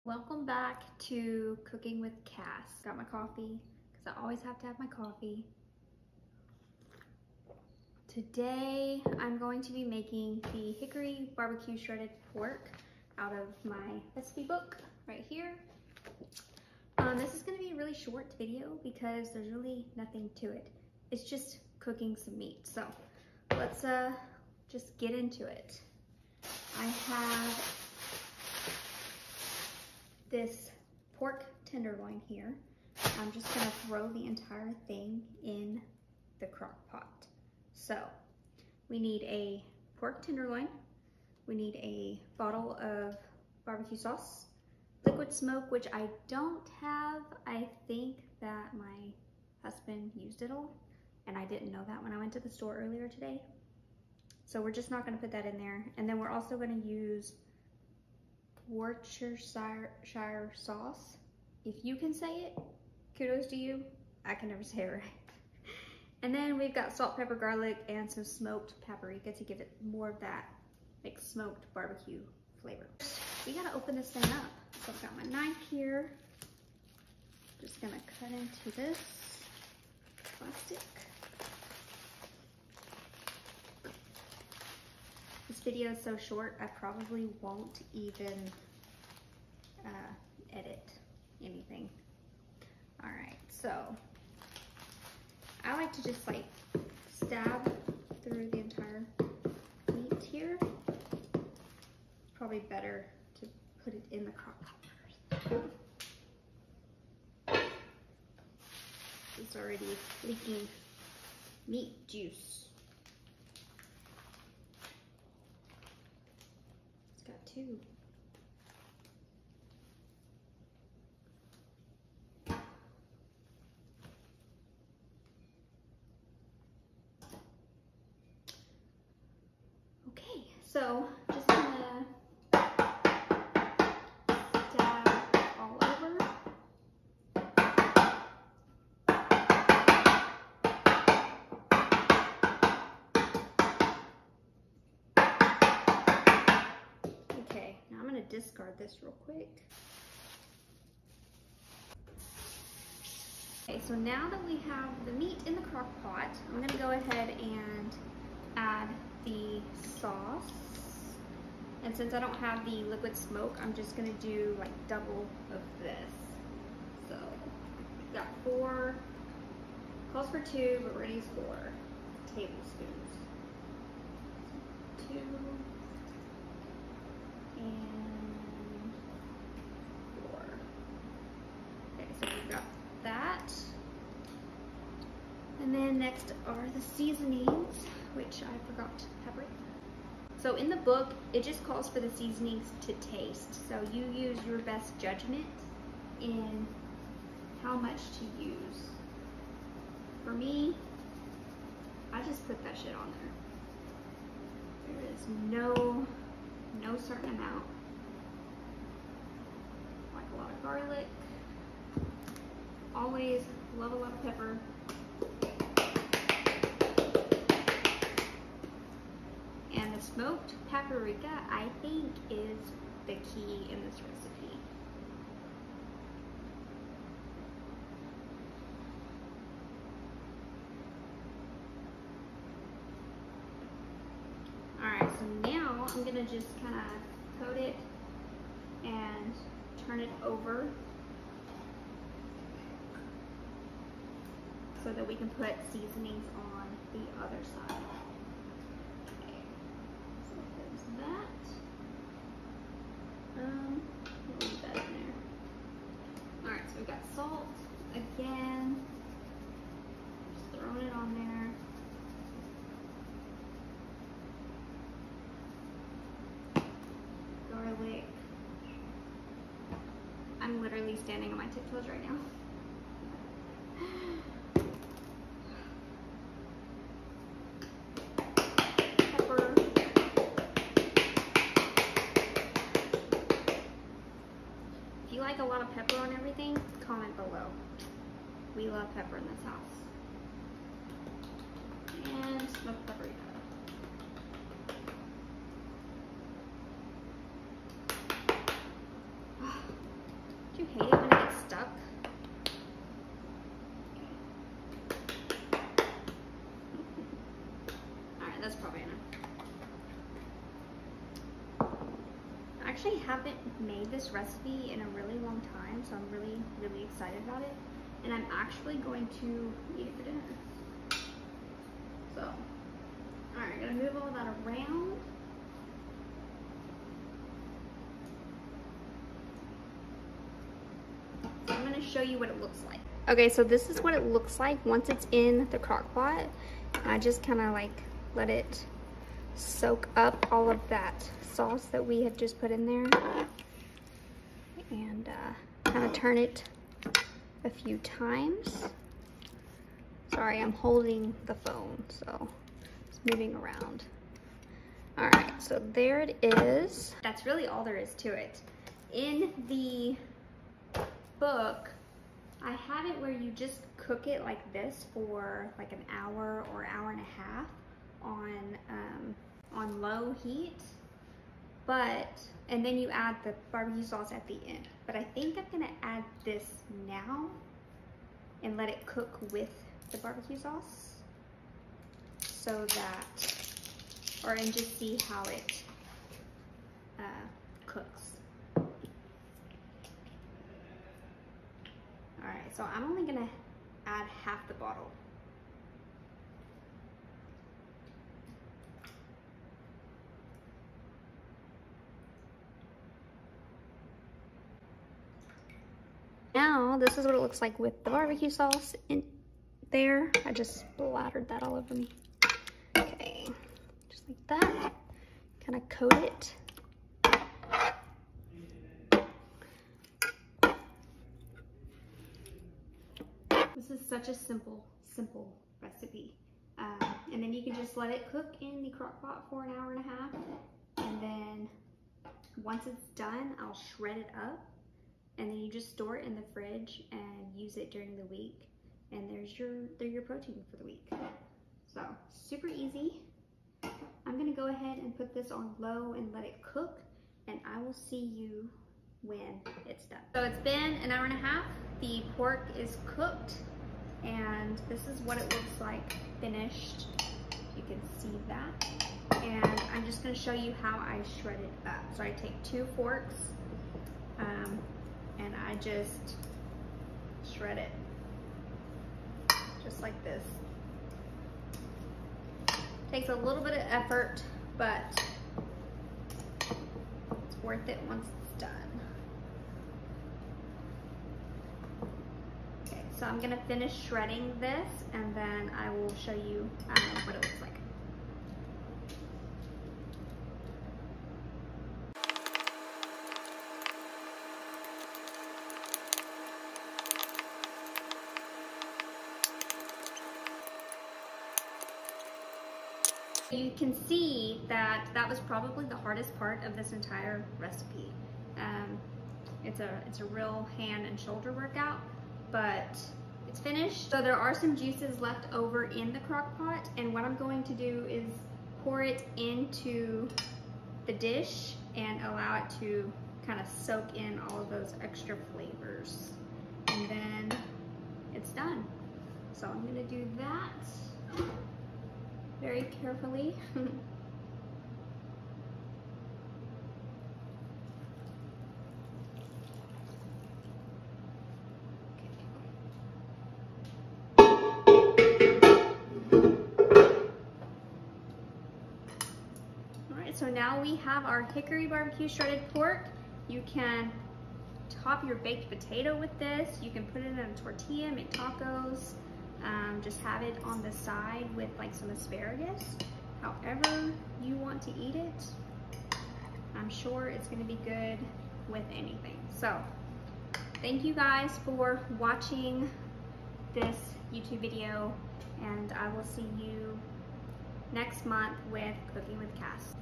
Welcome back to Cooking with Cass. Got my coffee because I always have to have my coffee. Today I'm going to be making the Hickory barbecue shredded pork out of my recipe book right here. This is going to be a really short video because there's really nothing to it. It's just cooking some meat. So let's just get into it. I have this pork tenderloin here. I'm just gonna throw the entire thing in the crock pot. So we need a pork tenderloin. We need a bottle of barbecue sauce, liquid smoke, which I don't have. I think that my husband used it all and I didn't know that when I went to the store earlier today. So we're just not gonna put that in there. And then we're also gonna use Worcestershire sauce. If you can say it, kudos to you. I can never say it right. And then we've got salt, pepper, garlic, and some smoked paprika to give it more of that like smoked barbecue flavor. We gotta open this thing up. So I've got my knife here. Just gonna cut into this plastic. This video is so short, I probably won't even edit anything. All right, so I like to just like stab through the entire meat here. Probably better to put it in the crock pot first. It's already leaking meat juice. It's got two. Okay, so just gonna stab all over. Okay, now I'm gonna discard this real quick. Okay, so now that we have the meat in the crock pot, I'm gonna go ahead and add the sauce. And since I don't have the liquid smoke, I'm just gonna do like double of this. So we've got 4, calls for 2, but we're gonna use 4 tablespoons. 2 and 4. Okay, so we've got that. And then next are the seasonings, which I forgot to pepper. So in the book, it just calls for the seasonings to taste. So you use your best judgment in how much to use. For me, I just put that shit on there. There is no certain amount. Like a lot of garlic. Always love a lot of pepper. And the smoked paprika, I think, is the key in this recipe. Alright, so now I'm gonna just kind of coat it and turn it over so that we can put seasonings on the other side. We'll leave that in there. Alright, so we've got salt again. Just throwing it on there. Garlic. I'm literally standing on my tiptoes right now. If you like a lot of pepper on everything, comment below. We love pepper in this house. And smoked paprika. That's probably enough. I actually haven't made this recipe in a really long time, so I'm really excited about it. And I'm actually going to eat it for dinner. So, alright, gonna move all that around. So I'm gonna show you what it looks like. Okay, so this is what it looks like once it's in the crock pot. I just kind of like let it soak up all of that sauce that we have just put in there, and kind of turn it a few times. Sorry, I'm holding the phone, so it's moving around. All right, so there it is. That's really all there is to it. In the book, I have it where you just cook it like this for like an hour or hour and a half on low heat, and then you add the barbecue sauce at the end. But I think I'm gonna add this now and let it cook with the barbecue sauce, so that, and just see how it cooks. All right, so I'm only gonna add half the bottle. Now, this is what it looks like with the barbecue sauce in there. I just splattered that all over me. Okay, just like that. Kind of coat it. This is such a simple recipe. And then you can just let it cook in the crock pot for an hour and a half. And then once it's done, I'll shred it up. And then you just store it in the fridge and use it during the week. And there's your protein for the week. So super easy. I'm gonna go ahead and put this on low and let it cook. And I will see you when it's done. So it's been an hour and a half. The pork is cooked. And this is what it looks like finished. You can see that. And I'm just gonna show you how I shred it up. So I take 2 forks and I just shred it just like this. Takes a little bit of effort, but it's worth it once it's done. Okay, so I'm gonna finish shredding this and then I will show you what it looks like. You can see that that was probably the hardest part of this entire recipe. It's a real hand and shoulder workout, but it's finished. So there are some juices left over in the crock pot, and what I'm going to do is pour it into the dish and allow it to kind of soak in all of those extra flavors. And then it's done. So I'm gonna do that very carefully. Alright, so now we have our hickory barbecue shredded pork. You can top your baked potato with this. You can put it in a tortilla, make tacos. Just have it on the side with like some asparagus. However you want to eat it, I'm sure it's gonna be good with anything. So, thank you guys for watching this YouTube video, and I will see you next month with Cooking with Cass.